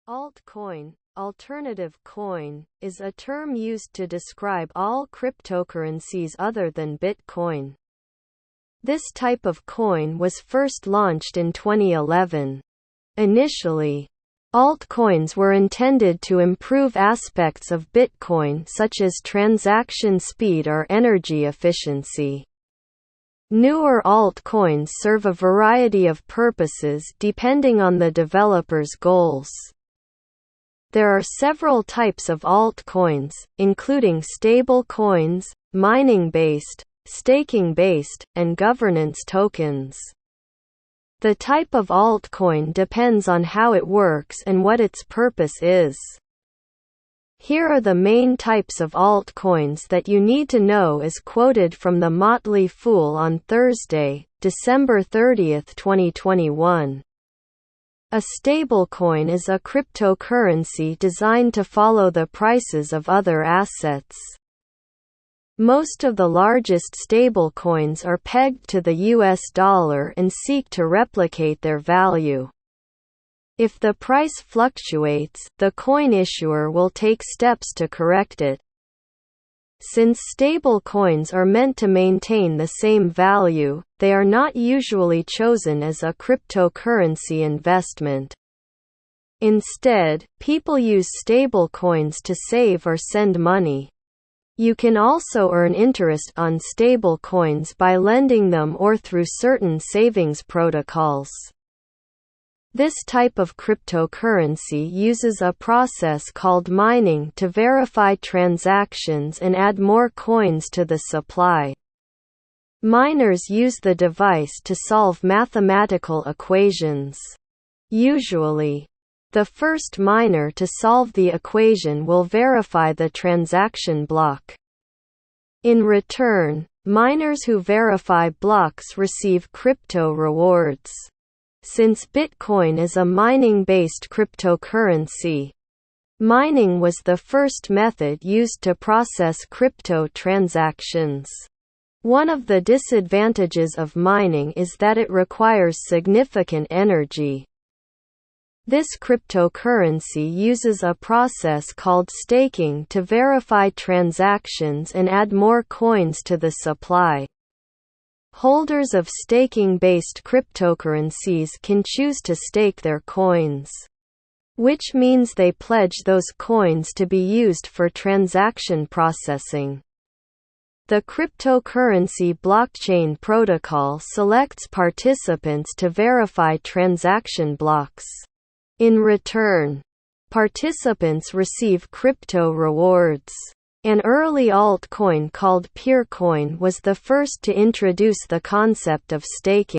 Altcoin, alternative coin, is a term used to describe all cryptocurrencies other than Bitcoin. This type of coin was first launched in 2011. Initially, altcoins were intended to improve aspects of Bitcoin such as transaction speed or energy efficiency. Newer altcoins serve a variety of purposes depending on the developer's goals. There are several types of altcoins, including stable coins, mining-based, staking-based, and governance tokens. The type of altcoin depends on how it works and what its purpose is. Here are the main types of altcoins that you need to know, as quoted from The Motley Fool on Thursday, December 30, 2021. A stablecoin is a cryptocurrency designed to follow the prices of other assets. Most of the largest stablecoins are pegged to the US dollar and seek to replicate their value. If the price fluctuates, the coin issuer will take steps to correct it. Since stablecoins are meant to maintain the same value, they are not usually chosen as a cryptocurrency investment. Instead, people use stablecoins to save or send money. You can also earn interest on stablecoins by lending them or through certain savings protocols. This type of cryptocurrency uses a process called mining to verify transactions and add more coins to the supply. Miners use the device to solve mathematical equations. Usually, the first miner to solve the equation will verify the transaction block. In return, miners who verify blocks receive crypto rewards. Since Bitcoin is a mining-based cryptocurrency, mining was the first method used to process crypto transactions. One of the disadvantages of mining is that it requires significant energy. This cryptocurrency uses a process called staking to verify transactions and add more coins to the supply. Holders of staking-based cryptocurrencies can choose to stake their coins, which means they pledge those coins to be used for transaction processing. The cryptocurrency blockchain protocol selects participants to verify transaction blocks. In return, participants receive crypto rewards. An early altcoin called Peercoin was the first to introduce the concept of staking.